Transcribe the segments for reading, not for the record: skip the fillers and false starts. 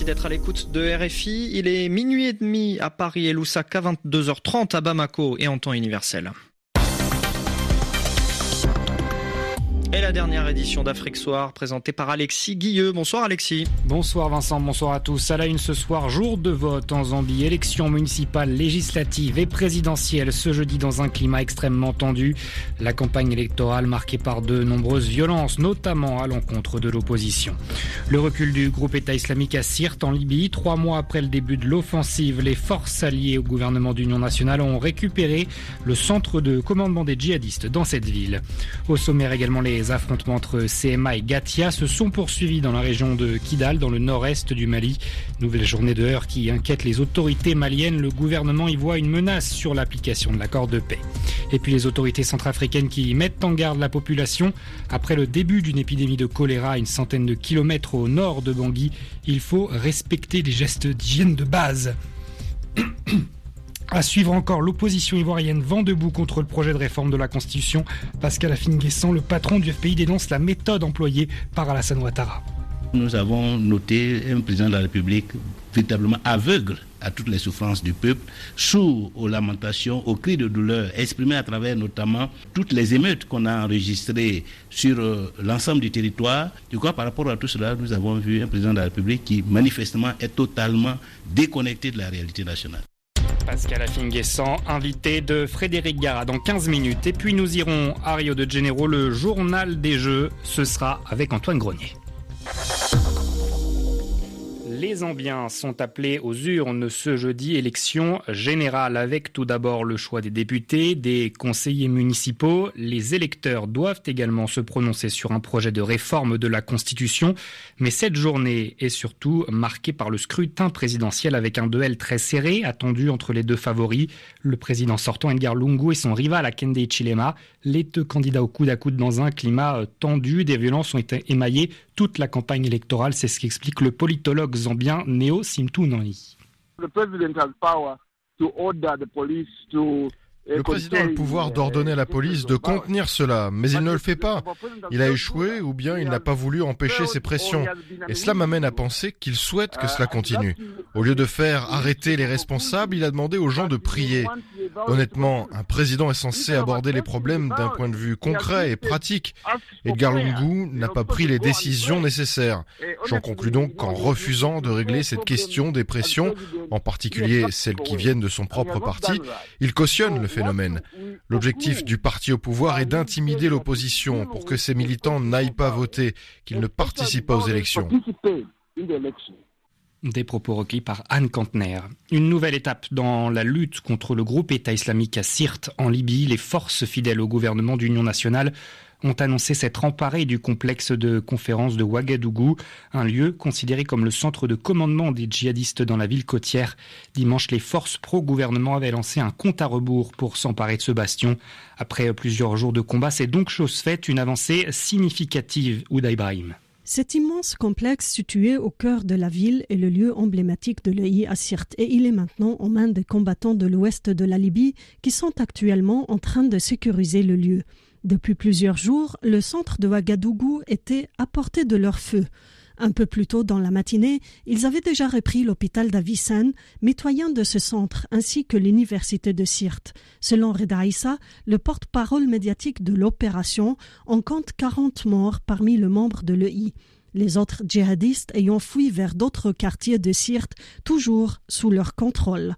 d'être à l'écoute de RFI. Il est minuit et demi à Paris et Lusaka, 22h30 à Bamako et en temps universel. Et la dernière édition d'Afrique Soir, présentée par Alexis Guilleux. Bonsoir Alexis. Bonsoir Vincent, bonsoir à tous. À la une ce soir, jour de vote en Zambie. Élections municipales, législatives et présidentielles ce jeudi dans un climat extrêmement tendu. La campagne électorale marquée par de nombreuses violences, notamment à l'encontre de l'opposition. Le recul du groupe État islamique à Sirte en Libye. 3 mois après le début de l'offensive, les forces alliées au gouvernement d'union nationale ont récupéré le centre de commandement des djihadistes dans cette ville. Au sommaire également, les affrontements entre CMA et Gatia se sont poursuivis dans la région de Kidal, dans le nord-est du Mali. Nouvelle journée de heurts qui inquiète les autorités maliennes. Le gouvernement y voit une menace sur l'application de l'accord de paix. Et puis les autorités centrafricaines qui mettent en garde la population. Après le début d'une épidémie de choléra à une centaine de kilomètres au nord de Bangui, il faut respecter les gestes d'hygiène de base. À suivre encore, l'opposition ivoirienne vent debout contre le projet de réforme de la Constitution. Pascal Affinguessan, le patron du FPI, dénonce la méthode employée par Alassane Ouattara. Nous avons noté un président de la République véritablement aveugle à toutes les souffrances du peuple, sourd aux lamentations, aux cris de douleur exprimés à travers notamment toutes les émeutes qu'on a enregistrées sur l'ensemble du territoire. Je crois par rapport à tout cela, nous avons vu un président de la République qui manifestement est totalement déconnecté de la réalité nationale. Pascal Affinguessan, invité de Frédéric Gara dans 15 minutes. Et puis nous irons à Rio de Janeiro, le journal des Jeux. Ce sera avec Antoine Grenier. Les Zambiens sont appelés aux urnes ce jeudi, élection générale avec tout d'abord le choix des députés, des conseillers municipaux. Les électeurs doivent également se prononcer sur un projet de réforme de la Constitution. Mais cette journée est surtout marquée par le scrutin présidentiel avec un duel très serré attendu entre les deux favoris. Le président sortant Edgar Lungu et son rival Hakainde Hichilema. Les deux candidats au coude à coude dans un climat tendu. Des violences ont été émaillées toute la campagne électorale. C'est ce qu'explique le politologue zambien Neo Simtu Noni. Le président a le pouvoir d'ordonner à la police de contenir cela, mais il ne le fait pas. Il a échoué ou bien il n'a pas voulu empêcher ces pressions. Et cela m'amène à penser qu'il souhaite que cela continue. Au lieu de faire arrêter les responsables, il a demandé aux gens de prier. Honnêtement, un président est censé aborder les problèmes d'un point de vue concret et pratique. Edgar Lungu n'a pas pris les décisions nécessaires. J'en conclus donc qu'en refusant de régler cette question des pressions, en particulier celles qui viennent de son propre parti, il cautionne le phénomène. L'objectif du parti au pouvoir est d'intimider l'opposition pour que ses militants n'aillent pas voter, qu'ils ne participent pas aux élections. Des propos recueillis par Anne Kantner. Une nouvelle étape dans la lutte contre le groupe État islamique à Sirte en Libye. Les forces fidèles au gouvernement d'union nationale ont annoncé s'être emparés du complexe de conférence de Ouagadougou, un lieu considéré comme le centre de commandement des djihadistes dans la ville côtière. Dimanche, les forces pro-gouvernement avaient lancé un compte à rebours pour s'emparer de ce bastion. Après plusieurs jours de combat, c'est donc chose faite, une avancée significative. Ouda Ibrahim. Cet immense complexe situé au cœur de la ville est le lieu emblématique de l'EI à Sirte et il est maintenant aux mains des combattants de l'ouest de la Libye qui sont actuellement en train de sécuriser le lieu. Depuis plusieurs jours, le centre de Ouagadougou était à portée de leur feu. Un peu plus tôt dans la matinée, ils avaient déjà repris l'hôpital d'Avicenne, mitoyen de ce centre, ainsi que l'université de Sirte. Selon Reda Issa, le porte-parole médiatique de l'opération, on compte 40 morts parmi les membres de l'EI. Les autres djihadistes ayant fui vers d'autres quartiers de Sirte, toujours sous leur contrôle.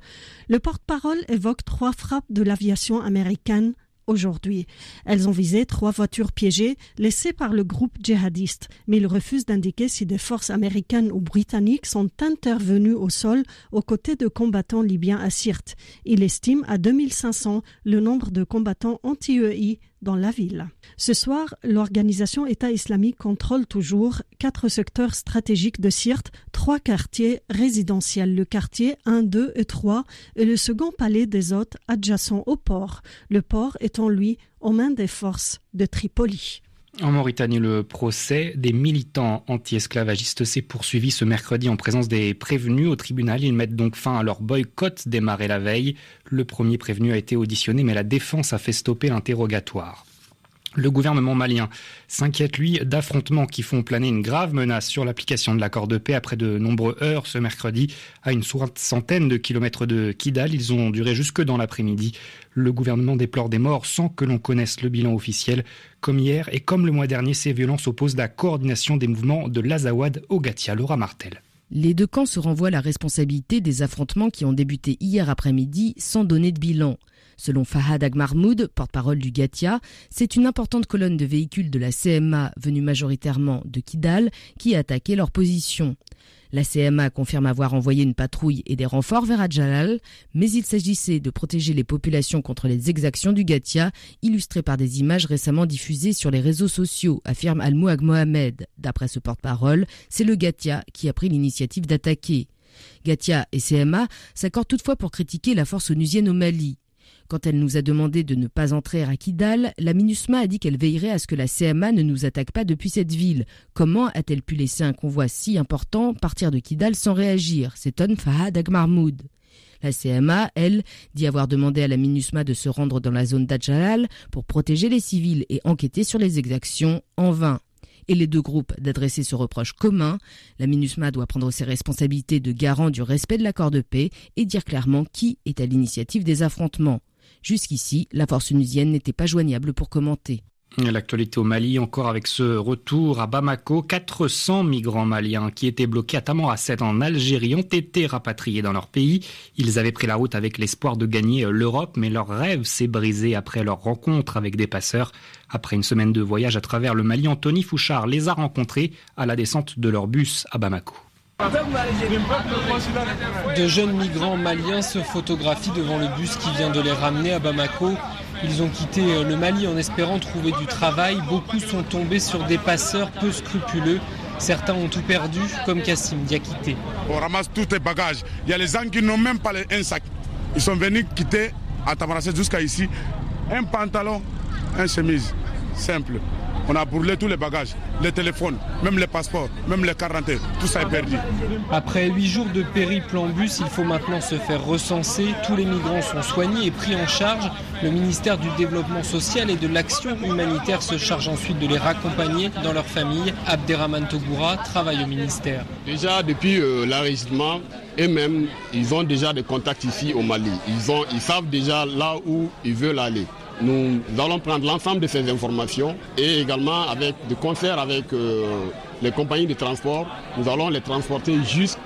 Le porte-parole évoque 3 frappes de l'aviation américaine aujourd'hui. Elles ont visé 3 voitures piégées laissées par le groupe djihadiste, mais il refuse d'indiquer si des forces américaines ou britanniques sont intervenues au sol aux côtés de combattants libyens à Sirte. Il estime à 2500 le nombre de combattants anti-EI dans la ville. Ce soir, l'organisation État islamique contrôle toujours 4 secteurs stratégiques de Sirte, 3 quartiers résidentiels, le quartier 1, 2 et 3 et le second palais des hôtes adjacent au port. Le port étant, lui, aux mains des forces de Tripoli. En Mauritanie, le procès des militants anti-esclavagistes s'est poursuivi ce mercredi en présence des prévenus au tribunal. Ils mettent donc fin à leur boycott démarré la veille. Le premier prévenu a été auditionné, mais la défense a fait stopper l'interrogatoire. Le gouvernement malien s'inquiète, lui, d'affrontements qui font planer une grave menace sur l'application de l'accord de paix après de nombreuses heures ce mercredi à une centaine de kilomètres de Kidal. Ils ont duré jusque dans l'après-midi. Le gouvernement déplore des morts sans que l'on connaisse le bilan officiel. Comme hier et comme le mois dernier, ces violences opposent la coordination des mouvements de l'Azawad au Gatia. Laura Martel. Les deux camps se renvoient la responsabilité des affrontements qui ont débuté hier après-midi sans donner de bilan. Selon Fahad Agmarmoud, porte-parole du Gatia, c'est une importante colonne de véhicules de la CMA venue majoritairement de Kidal qui a attaqué leur position. La CMA confirme avoir envoyé une patrouille et des renforts vers Adjalal, mais il s'agissait de protéger les populations contre les exactions du Gatia, illustrées par des images récemment diffusées sur les réseaux sociaux, affirme Al-Mouag Mohamed. D'après ce porte-parole, c'est le Gatia qui a pris l'initiative d'attaquer. Gatia et CMA s'accordent toutefois pour critiquer la force onusienne au Mali. Quand elle nous a demandé de ne pas entrer à Kidal, la MINUSMA a dit qu'elle veillerait à ce que la CMA ne nous attaque pas depuis cette ville. Comment a-t-elle pu laisser un convoi si important partir de Kidal sans réagir ? s'étonne Fahad Agmarmoud. La CMA, elle, dit avoir demandé à la MINUSMA de se rendre dans la zone d'Adjalal pour protéger les civils et enquêter sur les exactions, en vain. Et les deux groupes d'adresser ce reproche commun. La MINUSMA doit prendre ses responsabilités de garant du respect de l'accord de paix et dire clairement qui est à l'initiative des affrontements. Jusqu'ici, la force onusienne n'était pas joignable pour commenter. L'actualité au Mali, encore avec ce retour à Bamako. 400 migrants maliens qui étaient bloqués à Tamanrasset en Algérie ont été rapatriés dans leur pays. Ils avaient pris la route avec l'espoir de gagner l'Europe, mais leur rêve s'est brisé après leur rencontre avec des passeurs. Après une semaine de voyage à travers le Mali, Anthony Fouchard les a rencontrés à la descente de leur bus à Bamako. De jeunes migrants maliens se photographient devant le bus qui vient de les ramener à Bamako. Ils ont quitté le Mali en espérant trouver du travail. Beaucoup sont tombés sur des passeurs peu scrupuleux. Certains ont tout perdu, comme Kassim Diakité. On ramasse tous tes bagages. Il y a les gens qui n'ont même pas un sac. Ils sont venus quitter à Tamanrasset jusqu'à ici. Un pantalon, une chemise, simple. On a brûlé tous les bagages, les téléphones, même les passeports, même les cartes d'identité, tout ça est perdu. Après 8 jours de périple en bus, il faut maintenant se faire recenser. Tous les migrants sont soignés et pris en charge. Le ministère du Développement social et de l'Action humanitaire se charge ensuite de les raccompagner dans leur famille. Abderrahmane Togoura travaille au ministère. Déjà depuis l'enregistrement, eux-mêmes, ils ont déjà des contacts ici au Mali. Ils savent déjà là où ils veulent aller. Nous allons prendre l'ensemble de ces informations et également avec de concert avec les compagnies de transport, nous allons les transporter jusque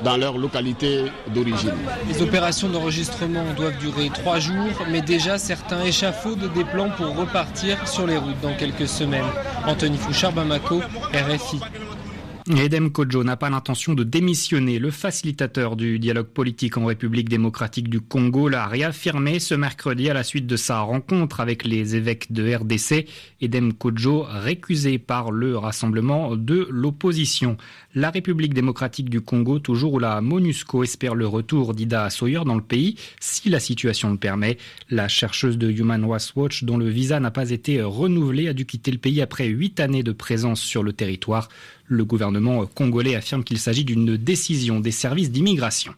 dans leur localité d'origine. Les opérations d'enregistrement doivent durer 3 jours, mais déjà certains échafaudent des plans pour repartir sur les routes dans quelques semaines. Anthony Fouchard, Bamako, RFI. Edem Kodjo n'a pas l'intention de démissionner. Le facilitateur du dialogue politique en République démocratique du Congo l'a réaffirmé ce mercredi à la suite de sa rencontre avec les évêques de RDC. Edem Kodjo récusé par le rassemblement de l'opposition. La République démocratique du Congo, toujours où la MONUSCO espère le retour d'Ida Sawyer dans le pays, si la situation le permet. La chercheuse de Human Rights Watch, dont le visa n'a pas été renouvelé, a dû quitter le pays après 8 années de présence sur le territoire. Le gouvernement congolais affirme qu'il s'agit d'une décision des services d'immigration.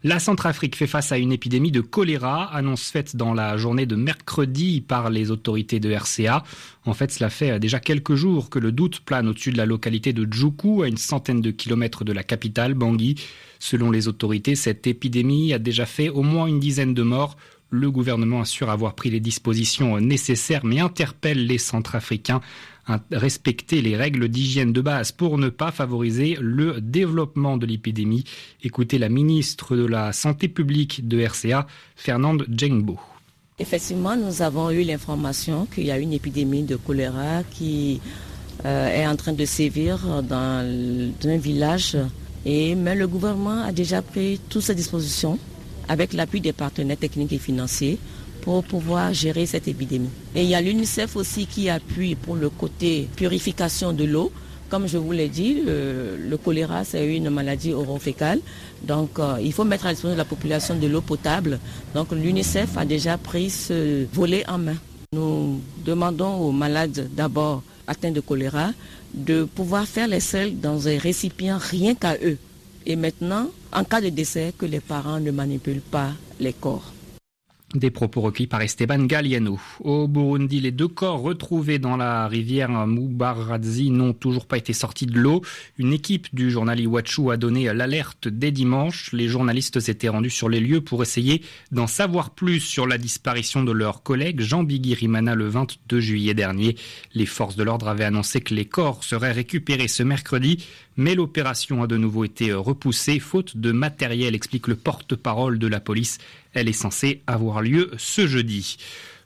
La Centrafrique fait face à une épidémie de choléra, annonce faite dans la journée de mercredi par les autorités de RCA. En fait, cela fait déjà quelques jours que le doute plane au-dessus de la localité de Djoukou, à une centaine de kilomètres de la capitale, Bangui. Selon les autorités, cette épidémie a déjà fait au moins une dizaine de morts. Le gouvernement assure avoir pris les dispositions nécessaires, mais interpelle les Centrafricains à respecter les règles d'hygiène de base pour ne pas favoriser le développement de l'épidémie. Écoutez la ministre de la Santé publique de RCA, Fernande Djengbo. Effectivement, nous avons eu l'information qu'il y a une épidémie de choléra qui est en train de sévir dans un village. Mais le gouvernement a déjà pris toutes ces dispositions avec l'appui des partenaires techniques et financiers pour pouvoir gérer cette épidémie. Et il y a l'UNICEF aussi qui appuie pour le côté purification de l'eau. Comme je vous l'ai dit, le choléra, c'est une maladie orofécale. Donc, il faut mettre à disposition de la population de l'eau potable. Donc, l'UNICEF a déjà pris ce volet en main. Nous demandons aux malades d'abord atteints de choléra de pouvoir faire les selles dans un récipient rien qu'à eux. Et maintenant, en cas de décès, que les parents ne manipulent pas les corps. Des propos recueillis par Esteban Galliano. Au Burundi, les 2 corps retrouvés dans la rivière Mubarazi n'ont toujours pas été sortis de l'eau. Une équipe du journal Iwachu a donné l'alerte dès dimanche. Les journalistes s'étaient rendus sur les lieux pour essayer d'en savoir plus sur la disparition de leur collègue Jean Bigirimana le 22 juillet dernier. Les forces de l'ordre avaient annoncé que les corps seraient récupérés ce mercredi, mais l'opération a de nouveau été repoussée, faute de matériel, explique le porte-parole de la police. Elle est censée avoir lieu ce jeudi.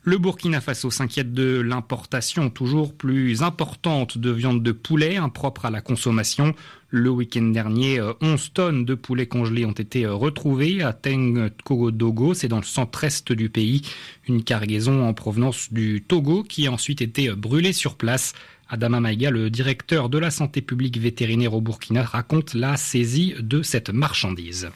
Le Burkina Faso s'inquiète de l'importation toujours plus importante de viande de poulet impropre à la consommation. Le week-end dernier, 11 tonnes de poulet congelé ont été retrouvées à Tenkodogo, c'est dans le centre-est du pays. Une cargaison en provenance du Togo qui a ensuite été brûlée sur place. Adama Maïga, le directeur de la santé publique vétérinaire au Burkina, raconte la saisie de cette marchandise.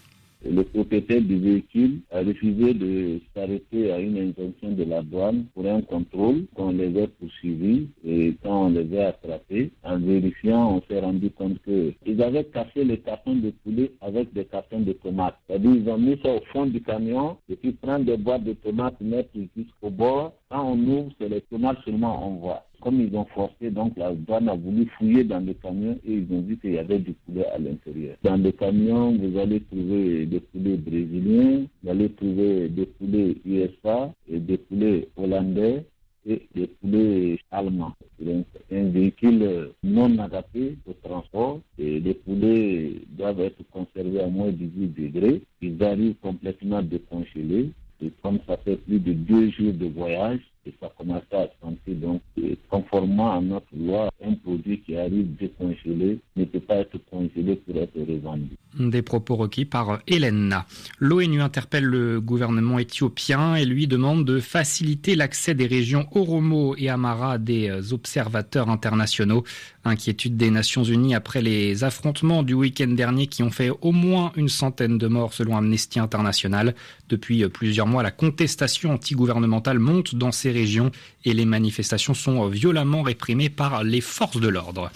Le propriétaire du véhicule a refusé de s'arrêter à une injonction de la douane pour un contrôle. On les a poursuivis et quand on les a attrapés, en vérifiant, on s'est rendu compte qu'ils avaient cassé les cartons de poulet avec des cartons de tomates. C'est-à-dire ils ont mis ça au fond du camion et puis prendre des boîtes de tomates, mettre jusqu'au bord. Quand on ouvre, c'est les tomates seulement on voit. Comme ils ont forcé, donc la douane a voulu fouiller dans le camion et ils ont vu qu'il y avait du poulet à l'intérieur. Dans le camion, vous allez trouver des poulets brésiliens, vous allez trouver des poulets USA et des poulets hollandais et des poulets allemands. Donc, un véhicule non adapté au transport et les poulets doivent être conservés à moins de 18 degrés. Ils arrivent complètement décongelés et comme ça fait plus de 2 jours de voyage, et ça commence à sentir donc conformément à notre loi, un produit qui arrive décongelé ne peut pas être congelé pour être revendu. Des propos requis par Hélène. L'ONU interpelle le gouvernement éthiopien et lui demande de faciliter l'accès des régions Oromo et Amara à des observateurs internationaux. Inquiétude des Nations Unies après les affrontements du week-end dernier qui ont fait au moins une centaine de morts selon Amnesty International. Depuis plusieurs mois, la contestation antigouvernementale monte dans ces régions et les manifestations sont violemment réprimées par les forces de l'ordre.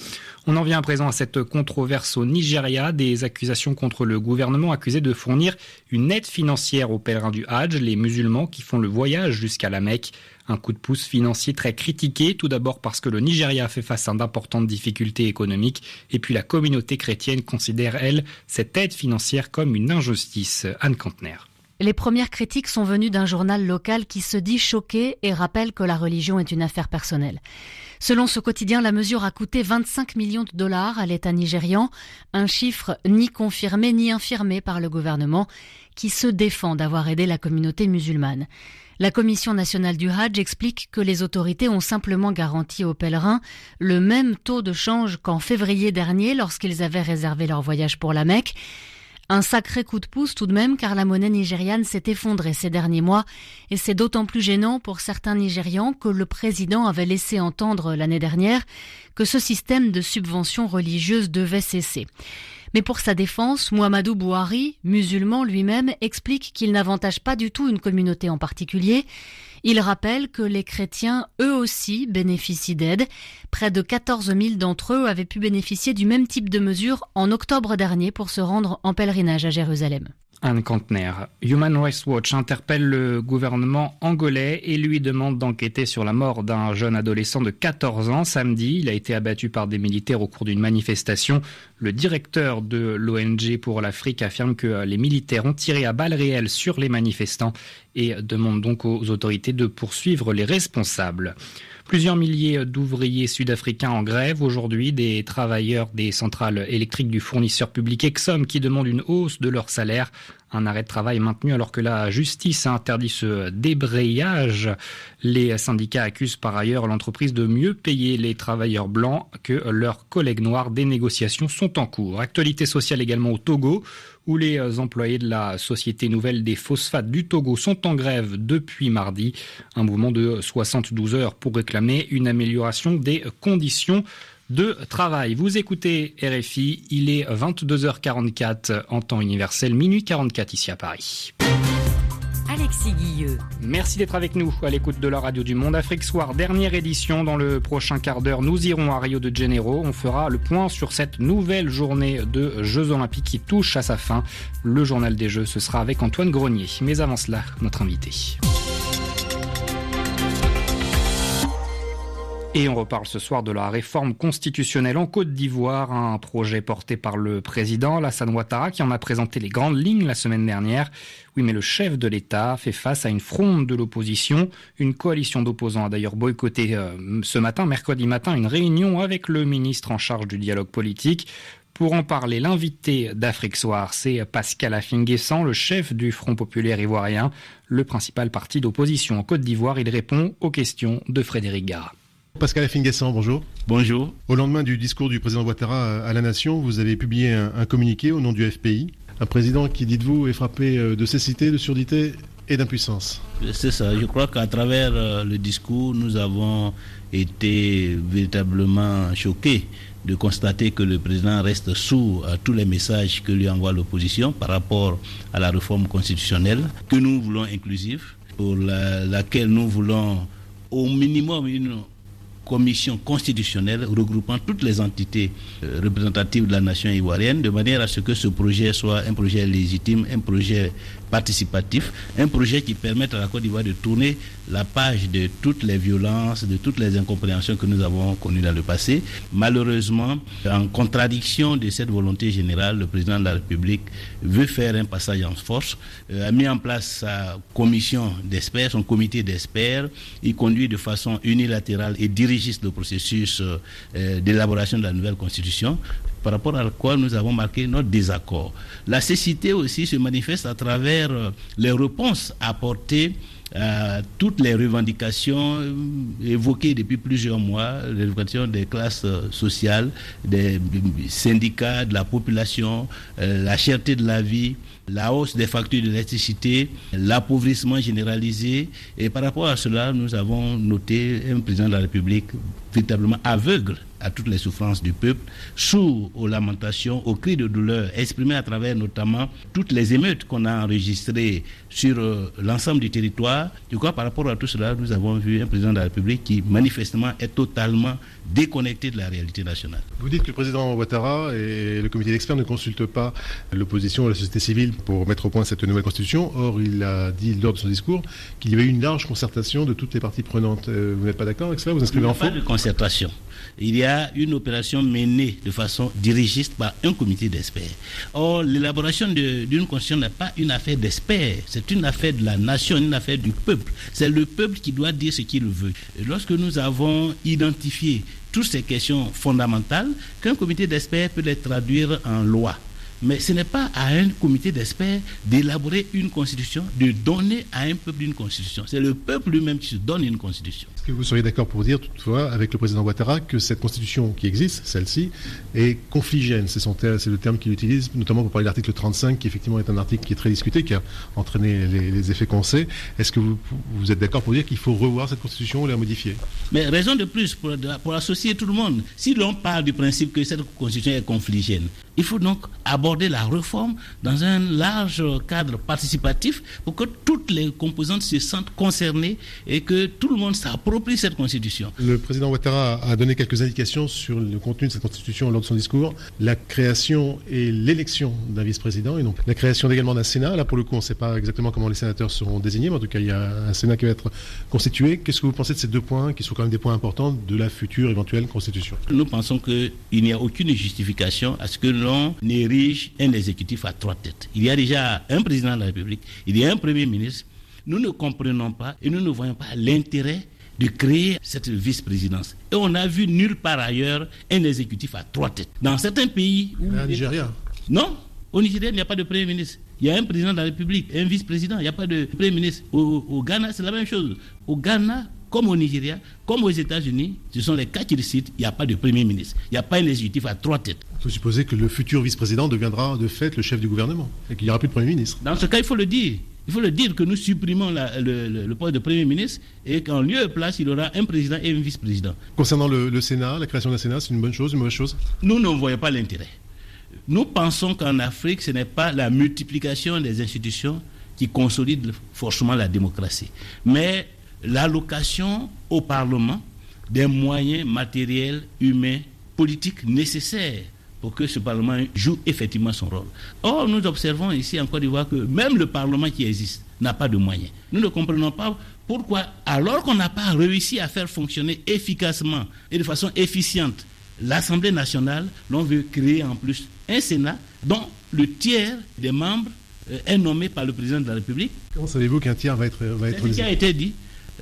On en vient à présent à cette controverse au Nigeria, des accusations contre le gouvernement accusé de fournir une aide financière aux pèlerins du Hajj, les musulmans qui font le voyage jusqu'à la Mecque. Un coup de pouce financier très critiqué, tout d'abord parce que le Nigeria fait face à d'importantes difficultés économiques et puis la communauté chrétienne considère, elle, cette aide financière comme une injustice. Anne Kantner. Les premières critiques sont venues d'un journal local qui se dit choqué et rappelle que la religion est une affaire personnelle. Selon ce quotidien, la mesure a coûté 25 millions de dollars à l'État nigérian, un chiffre ni confirmé ni infirmé par le gouvernement qui se défend d'avoir aidé la communauté musulmane. La Commission nationale du Hajj explique que les autorités ont simplement garanti aux pèlerins le même taux de change qu'en février dernier lorsqu'ils avaient réservé leur voyage pour la Mecque. Un sacré coup de pouce tout de même car la monnaie nigériane s'est effondrée ces derniers mois et c'est d'autant plus gênant pour certains Nigérians que le président avait laissé entendre l'année dernière que ce système de subventions religieuses devait cesser. Mais pour sa défense, Muhammadu Buhari, musulman lui-même, explique qu'il n'avantage pas du tout une communauté en particulier. Il rappelle que les chrétiens, eux aussi, bénéficient d'aide. Près de 14 000 d'entre eux avaient pu bénéficier du même type de mesures en octobre dernier pour se rendre en pèlerinage à Jérusalem. Anne Kantner. Human Rights Watch interpelle le gouvernement angolais et lui demande d'enquêter sur la mort d'un jeune adolescent de 14 ans. Samedi, il a été abattu par des militaires au cours d'une manifestation. Le directeur de l'ONG pour l'Afrique affirme que les militaires ont tiré à balles réelles sur les manifestants et demande donc aux autorités de poursuivre les responsables. Plusieurs milliers d'ouvriers sud-africains en grève aujourd'hui, des travailleurs des centrales électriques du fournisseur public Exxon qui demandent une hausse de leur salaire. Un arrêt de travail maintenu alors que la justice a interdit ce débrayage. Les syndicats accusent par ailleurs l'entreprise de mieux payer les travailleurs blancs que leurs collègues noirs. Des négociations sont en cours. Actualité sociale également au Togo, où les employés de la Société Nouvelle des Phosphates du Togo sont en grève depuis mardi. Un mouvement de 72 heures pour réclamer une amélioration des conditions de travail. Vous écoutez RFI, il est 22h44 en temps universel, minuit 44 ici à Paris. Alexis Guilleux. Merci d'être avec nous à l'écoute de la radio du Monde Afrique Soir. Dernière édition. Dans le prochain quart d'heure, nous irons à Rio de Janeiro. On fera le point sur cette nouvelle journée de Jeux Olympiques qui touche à sa fin. Le journal des Jeux, ce sera avec Antoine Grenier. Mais avant cela, notre invité. Et on reparle ce soir de la réforme constitutionnelle en Côte d'Ivoire, un projet porté par le président Alassane Ouattara qui en a présenté les grandes lignes la semaine dernière. Oui, mais le chef de l'État fait face à une fronde de l'opposition. Une coalition d'opposants a d'ailleurs boycotté ce matin, mercredi matin, une réunion avec le ministre en charge du dialogue politique. Pour en parler, l'invité d'Afrique Soir, c'est Pascal Affinguessan, le chef du Front populaire ivoirien, le principal parti d'opposition en Côte d'Ivoire. Il répond aux questions de Frédéric Gara. Pascal Affinguessan, bonjour. Bonjour. Au lendemain du discours du président Ouattara à la Nation, vous avez publié un communiqué au nom du FPI. Un président qui, dites-vous, est frappé de cécité, de surdité et d'impuissance. C'est ça. Je crois qu'à travers le discours, nous avons été véritablement choqués de constater que le président reste sourd à tous les messages que lui envoie l'opposition par rapport à la réforme constitutionnelle que nous voulons inclusive, pour laquelle nous voulons au minimum une commission constitutionnelle regroupant toutes les entités représentatives de la nation ivoirienne, de manière à ce que ce projet soit un projet légitime, un projet participatif, un projet qui permette à la Côte d'Ivoire de tourner la page de toutes les violences, de toutes les incompréhensions que nous avons connues dans le passé. Malheureusement, en contradiction de cette volonté générale, le président de la République veut faire un passage en force, a mis en place sa commission d'experts, son comité d'experts. Il conduit de façon unilatérale et dirigiste le processus d'élaboration de la nouvelle constitution, par rapport à quoi nous avons marqué notre désaccord. La cécité aussi se manifeste à travers les réponses apportées à toutes les revendications évoquées depuis plusieurs mois, les revendications des classes sociales, des syndicats, de la population, la cherté de la vie, la hausse des factures d'électricité, l'appauvrissement généralisé. Et par rapport à cela, nous avons noté un président de la République véritablement aveugle à toutes les souffrances du peuple, sourd aux lamentations, aux cris de douleur exprimés à travers notamment toutes les émeutes qu'on a enregistrées sur l'ensemble du territoire. Je crois par rapport à tout cela, nous avons vu un président de la République qui manifestement est totalement déconnecté de la réalité nationale. Vous dites que le président Ouattara et le comité d'experts ne consultent pas l'opposition et la société civile pour mettre au point cette nouvelle constitution. Or, il a dit lors de son discours qu'il y avait eu une large concertation de toutes les parties prenantes. Vous n'êtes pas d'accord avec cela? Vous inscrivez en faux? Pas de concertation. Il y a une opération menée de façon dirigiste par un comité d'experts. Or, l'élaboration d'une constitution n'est pas une affaire d'experts, c'est une affaire de la nation, une affaire du peuple. C'est le peuple qui doit dire ce qu'il veut. Et lorsque nous avons identifié toutes ces questions fondamentales, qu'un comité d'experts peut les traduire en loi. Mais ce n'est pas à un comité d'experts d'élaborer une constitution, de donner à un peuple une constitution. C'est le peuple lui-même qui se donne une constitution. Est-ce que vous seriez d'accord pour dire, toutefois, avec le président Ouattara, que cette constitution qui existe, celle-ci, est confligène? C'est le terme qu'il utilise, notamment pour parler de l'article 35, qui effectivement est un article qui est très discuté, qui a entraîné les effets qu'on sait. Est-ce que vous êtes d'accord pour dire qu'il faut revoir cette constitution ou la modifier? Mais raison de plus pour associer tout le monde. Si l'on parle du principe que cette constitution est confligène, il faut donc aborder la réforme dans un large cadre participatif pour que toutes les composantes se sentent concernées et que tout le monde s'approprie cette constitution. Le président Ouattara a donné quelques indications sur le contenu de cette constitution lors de son discours. La création et l'élection d'un vice-président et donc la création également d'un Sénat. Là, pour le coup, on ne sait pas exactement comment les sénateurs seront désignés, mais en tout cas, il y a un Sénat qui va être constitué. Qu'est-ce que vous pensez de ces deux points qui sont quand même des points importants de la future éventuelle constitution? Nous pensons qu'il n'y a aucune justification à ce que l'on érige un exécutif à trois têtes. Il y a déjà un président de la République, il y a un premier ministre. Nous ne comprenons pas et nous ne voyons pas l'intérêt de créer cette vice-présidence. Et on n'a vu nulle part ailleurs un exécutif à trois têtes. Dans certains pays... Au Nigeria? Non, au Nigeria, il n'y a pas de premier ministre. Il y a un président de la République, un vice-président, il n'y a pas de premier ministre. Au Ghana, c'est la même chose. Au Ghana, comme au Nigeria, comme aux États-Unis, ce sont les cas qu'ils citent, il n'y a pas de premier ministre. Il n'y a pas un exécutif à trois têtes. Il faut supposer que le futur vice-président deviendra de fait le chef du gouvernement et qu'il n'y aura plus de premier ministre. Dans ce cas, il faut le dire. Il faut le dire que nous supprimons le poste de Premier ministre et qu'en lieu et place, il y aura un président et un vice-président. Concernant le Sénat, la création d'un Sénat, c'est une bonne chose, une mauvaise chose? Nous ne voyons pas l'intérêt. Nous pensons qu'en Afrique, ce n'est pas la multiplication des institutions qui consolide forcément la démocratie, mais l'allocation au Parlement des moyens matériels, humains, politiques nécessaires pour que ce Parlement joue effectivement son rôle. Or, nous observons ici en Côte d'Ivoire que même le Parlement qui existe n'a pas de moyens. Nous ne comprenons pas pourquoi, alors qu'on n'a pas réussi à faire fonctionner efficacement et de façon efficiente l'Assemblée nationale, l'on veut créer en plus un Sénat dont le tiers des membres est nommé par le président de la République. Comment savez-vous qu'un tiers va être C'est ce qui a été dit.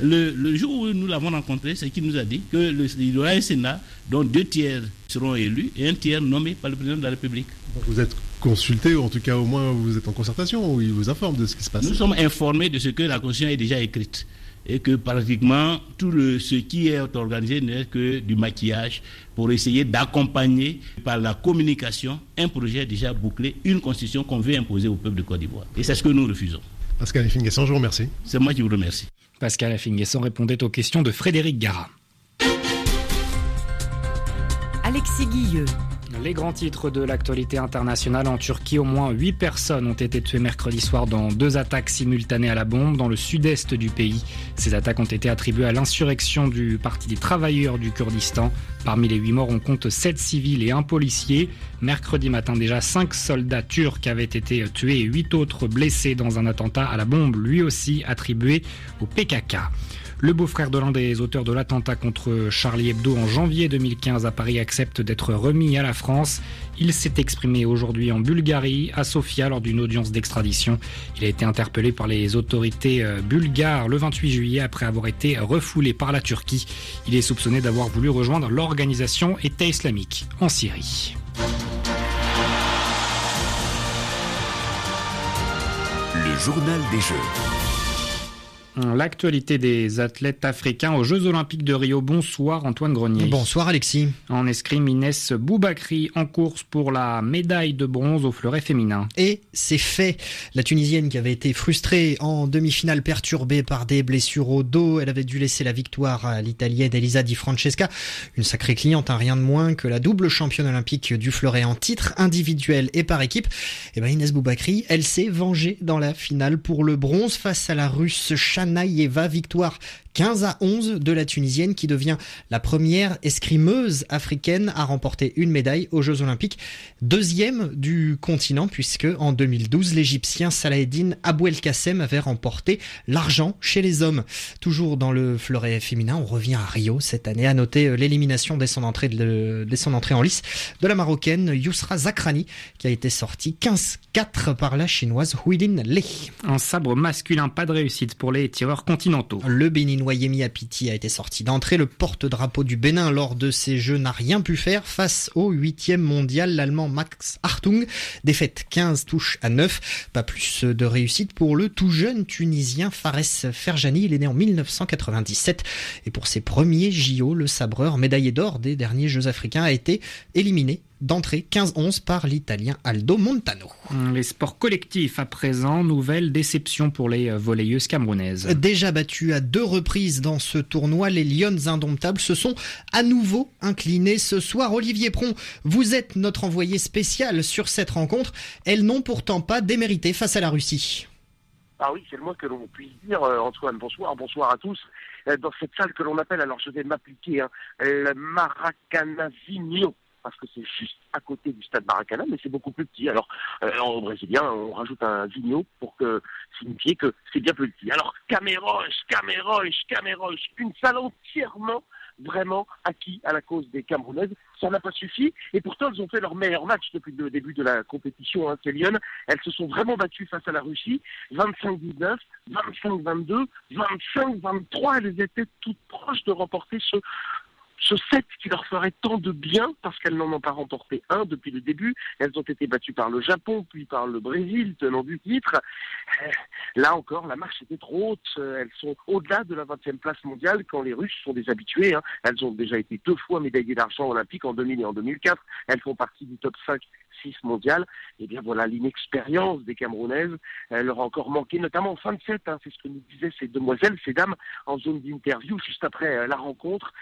Le jour où nous l'avons rencontré, c'est qu'il nous a dit qu'il y aura un Sénat dont 2 tiers seront élus et 1 tiers nommé par le président de la République. Donc vous êtes consulté, ou en tout cas au moins vous êtes en concertation, où il vous informe de ce qui se passe. Nous sommes informés de ce que la Constitution est déjà écrite et que pratiquement tout ce qui est organisé n'est que du maquillage pour essayer d'accompagner par la communication un projet déjà bouclé, une constitution qu'on veut imposer au peuple de Côte d'Ivoire. Et c'est ce que nous refusons. Pascal Affinguesson, je vous remercie. C'est moi qui vous remercie. Pascal Affinguesson répondait aux questions de Frédéric Gara. Alexis Guilleux. Les grands titres de l'actualité internationale en Turquie, au moins 8 personnes ont été tuées mercredi soir dans 2 attaques simultanées à la bombe dans le sud-est du pays. Ces attaques ont été attribuées à l'insurrection du Parti des travailleurs du Kurdistan. Parmi les 8 morts, on compte 7 civils et 1 policier. Mercredi matin, déjà 5 soldats turcs avaient été tués et 8 autres blessés dans un attentat à la bombe, lui aussi attribué au PKK. Le beau-frère de l'un des auteurs de l'attentat contre Charlie Hebdo en janvier 2015 à Paris accepte d'être remis à la France. Il s'est exprimé aujourd'hui en Bulgarie, à Sofia, lors d'une audience d'extradition. Il a été interpellé par les autorités bulgares le 28 juillet après avoir été refoulé par la Turquie. Il est soupçonné d'avoir voulu rejoindre l'organisation État islamique en Syrie. Le journal des Jeux. L'actualité des athlètes africains aux Jeux Olympiques de Rio. Bonsoir Antoine Grenier. Bonsoir Alexis. En escrime, Inès Boubakri en course pour la médaille de bronze au fleuret féminin. Et c'est fait. La Tunisienne qui avait été frustrée en demi-finale, perturbée par des blessures au dos, elle avait dû laisser la victoire à l'Italienne Elisa Di Francesca. Une sacrée cliente, rien de moins que la double championne olympique du fleuret en titre individuel et par équipe. Et Inès Boubakri, elle s'est vengée dans la finale pour le bronze face à la Russe Chanaïeva. Victoire 15-11 de la Tunisienne qui devient la première escrimeuse africaine à remporter une médaille aux Jeux Olympiques. Deuxième du continent puisque en 2012, l'Égyptien Salaheddine Abouelkassem avait remporté l'argent chez les hommes. Toujours dans le fleuret féminin, on revient à Rio cette année. À noter l'élimination dès son entrée en lice de la Marocaine Yousra Zakrani qui a été sortie 15-4 par la Chinoise Huilin Lei. En sabre masculin, pas de réussite pour les tireurs continentaux. Le Béninois Yemi Apiti a été sorti d'entrée. Le porte-drapeau du Bénin lors de ces Jeux n'a rien pu faire face au 8e mondial, l'Allemand Max Hartung. Défaite 15-9. Pas plus de réussite pour le tout jeune Tunisien Fares Ferjani. Il est né en 1997. Et pour ses premiers JO, le sabreur médaillé d'or des derniers Jeux africains a été éliminé d'entrée 15-11 par l'Italien Aldo Montano. Les sports collectifs à présent, nouvelle déception pour les volleyeuses camerounaises. Déjà battues à 2 reprises dans ce tournoi, les Lionnes indomptables se sont à nouveau inclinées ce soir. Olivier Pron, vous êtes notre envoyé spécial sur cette rencontre. Elles n'ont pourtant pas démérité face à la Russie. Ah oui, c'est le moins que l'on puisse dire, Antoine. Bonsoir à tous. Dans cette salle que l'on appelle, alors je vais m'appliquer, le Maracanãzinho, parce que c'est juste à côté du stade Maracanã, mais c'est beaucoup plus petit. Alors, en brésilien, on rajoute un zinho pour signifier que c'est bien plus petit. Alors, Cameroche, une salle entièrement vraiment acquis à la cause des Camerounaises. Ça n'a pas suffi, et pourtant elles ont fait leur meilleur match depuis le début de la compétition, ces Lyon. Elles se sont vraiment battues face à la Russie, 25-19, 25-22, 25-23, elles étaient toutes proches de remporter ce set qui leur ferait tant de bien, parce qu'elles n'en ont pas remporté un depuis le début. Elles ont été battues par le Japon, puis par le Brésil, tenant du titre. Là encore, la marche était trop haute. Elles sont au-delà de la 20e place mondiale, quand les Russes sont des habitués. Elles ont déjà été 2 fois médaillées d'argent olympique, en 2000 et en 2004. Elles font partie du top 5 mondial. Et bien voilà, l'inexpérience des Camerounaises leur a encore manqué, notamment en fin de set. C'est ce que nous disaient ces demoiselles, ces dames, en zone d'interview, juste après la rencontre.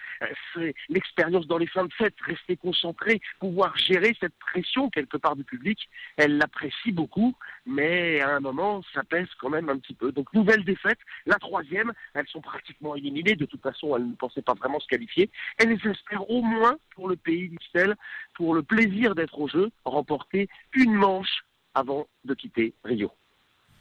Ce l'expérience dans les fins de fête, rester concentré, pouvoir gérer cette pression quelque part du public, elle l'apprécie beaucoup, mais à un moment, ça pèse quand même un petit peu. Donc nouvelle défaite, la 3e, elles sont pratiquement éliminées, de toute façon elles ne pensaient pas vraiment se qualifier. Elles espèrent au moins pour le pays d'Ixelles, pour le plaisir d'être au jeu, remporter une manche avant de quitter Rio.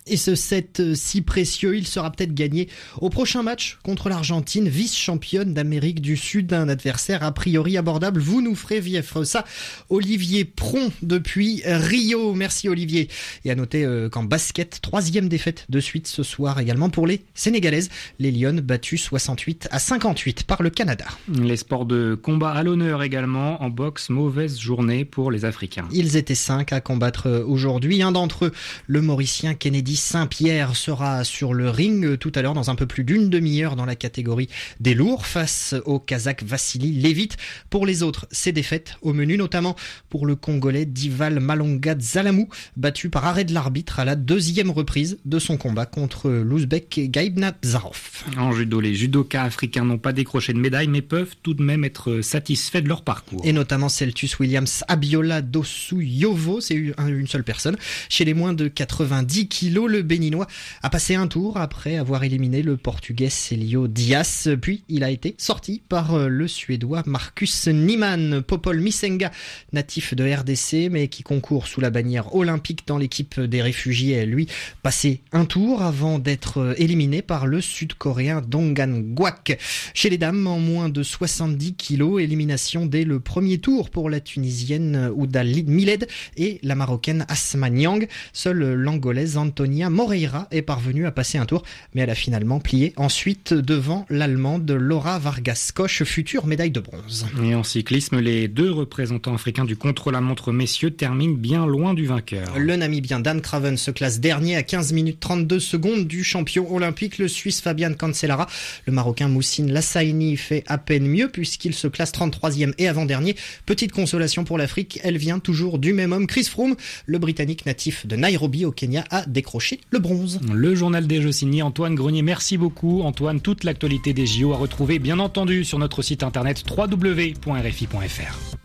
Et ce set si précieux, il sera peut-être gagné au prochain match contre l'Argentine, vice-championne d'Amérique du Sud, un adversaire a priori abordable. Vous nous ferez vivre ça, Olivier Pron depuis Rio. Merci Olivier. Et à noter qu'en basket, 3e défaite de suite ce soir également pour les Sénégalaises. Les Lions battues 68-58 par le Canada. Les sports de combat à l'honneur également. En boxe, mauvaise journée pour les Africains. Ils étaient 5 à combattre aujourd'hui. Un d'entre eux, le Mauricien Kennedy Saint-Pierre, sera sur le ring tout à l'heure dans un peu plus d'une demi-heure dans la catégorie des lourds face au Kazakh Vassili Levit. Pour les autres, c'est défaite au menu, notamment pour le Congolais Dival Malonga Zalamou, battu par arrêt de l'arbitre à la 2e reprise de son combat contre l'Ouzbek Gaibna Zarov. En judo, les judokas africains n'ont pas décroché de médaille mais peuvent tout de même être satisfaits de leur parcours. Et notamment Celtus Williams Abiola Dossou-Yovo, c'est une seule personne. Chez les moins de 90 kilos, le Béninois a passé un tour après avoir éliminé le Portugais Célio Dias. Puis il a été sorti par le Suédois Marcus Niemann. Popol Misenga, natif de RDC mais qui concourt sous la bannière olympique dans l'équipe des réfugiés, lui passé un tour avant d'être éliminé par le Sud-Coréen Dongan Gwak. Chez les dames, en moins de 70 kilos, élimination dès le premier tour pour la Tunisienne Ouda Miled et la Marocaine Asma Niang. Seule l'Angolaise Antonia Moreira est parvenue à passer un tour, mais elle a finalement plié ensuite devant l'Allemande Laura Vargas-Koch, future médaille de bronze. Et en cyclisme, les 2 représentants africains du contre-la-montre messieurs terminent bien loin du vainqueur. Le Namibien Dan Craven se classe dernier à 15 minutes 32 secondes du champion olympique, le Suisse Fabian Cancellara. Le Marocain Moussine Lassaini fait à peine mieux puisqu'il se classe 33e et avant-dernier. Petite consolation pour l'Afrique, elle vient toujours du même homme, Chris Froome. Le Britannique natif de Nairobi au Kenya a décroché le bronze. Le journal des Jeux signé Antoine Grenier. Merci beaucoup Antoine. Toute l'actualité des JO à retrouver bien entendu sur notre site internet www.rfi.fr.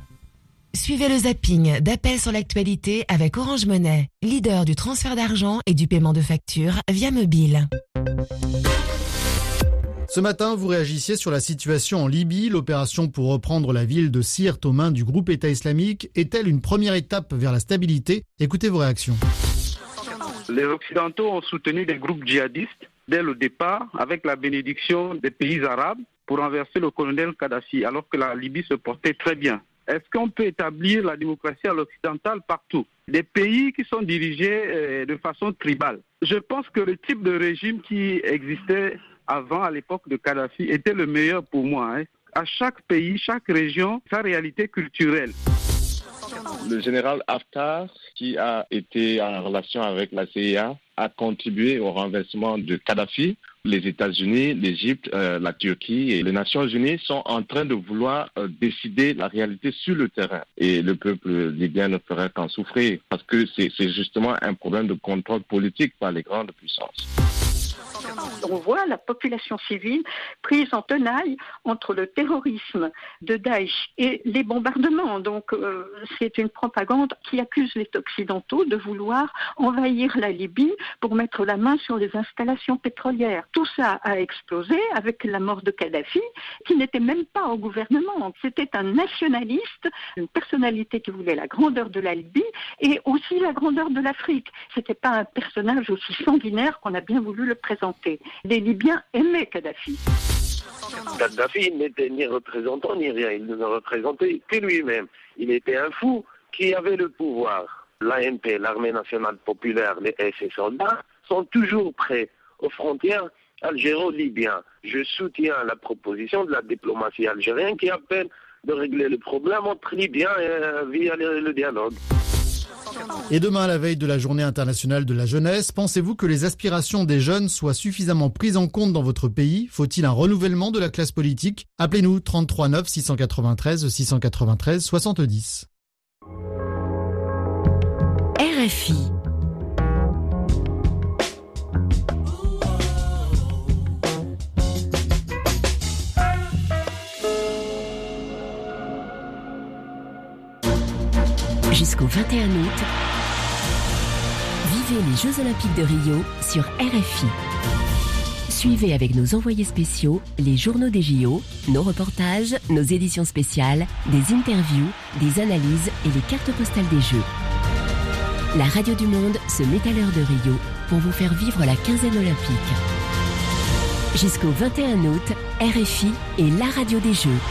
Suivez le zapping d'appels sur l'actualité avec Orange Money, leader du transfert d'argent et du paiement de factures via mobile. Ce matin, vous réagissiez sur la situation en Libye. L'opération pour reprendre la ville de Sirte aux mains du groupe État islamique est-elle une première étape vers la stabilité ? Écoutez vos réactions. Les Occidentaux ont soutenu des groupes djihadistes dès le départ avec la bénédiction des pays arabes pour renverser le colonel Kadhafi alors que la Libye se portait très bien. Est-ce qu'on peut établir la démocratie à l'occidental partout ? Des pays qui sont dirigés de façon tribale. Je pense que le type de régime qui existait avant, à l'époque de Kadhafi, était le meilleur pour moi. À chaque pays, chaque région, sa réalité culturelle. Le général Haftar, qui a été en relation avec la CIA, a contribué au renversement de Kadhafi. Les États-Unis, l'Égypte, la Turquie et les Nations Unies sont en train de vouloir décider la réalité sur le terrain. Et le peuple libyen ne ferait qu'en souffrir parce que c'est justement un problème de contrôle politique par les grandes puissances. On voit la population civile prise en tenaille entre le terrorisme de Daesh et les bombardements. Donc c'est une propagande qui accuse les Occidentaux de vouloir envahir la Libye pour mettre la main sur les installations pétrolières. Tout ça a explosé avec la mort de Kadhafi, qui n'était même pas au gouvernement. C'était un nationaliste, une personnalité qui voulait la grandeur de la Libye et aussi la grandeur de l'Afrique. C'était pas un personnage aussi sanguinaire qu'on a bien voulu le présenter. Les Libyens aimaient Kadhafi. Kadhafi n'était ni représentant ni rien, il ne représentait que lui-même. Il était un fou qui avait le pouvoir. L'ANP, l'Armée nationale populaire, et ses soldats sont toujours prêts aux frontières algéro-libyens. Je soutiens la proposition de la diplomatie algérienne qui appelle de régler le problème entre Libyens via le dialogue. Et demain, à la veille de la Journée internationale de la jeunesse, pensez-vous que les aspirations des jeunes soient suffisamment prises en compte dans votre pays ? Faut-il un renouvellement de la classe politique ? Appelez-nous 33 9 693 693 70. RFI. Jusqu'au 21 août, vivez les Jeux Olympiques de Rio sur RFI. Suivez avec nos envoyés spéciaux les journaux des JO, nos reportages, nos éditions spéciales, des interviews, des analyses et les cartes postales des Jeux. La radio du monde se met à l'heure de Rio pour vous faire vivre la quinzaine olympique. Jusqu'au 21 août, RFI est la radio des Jeux.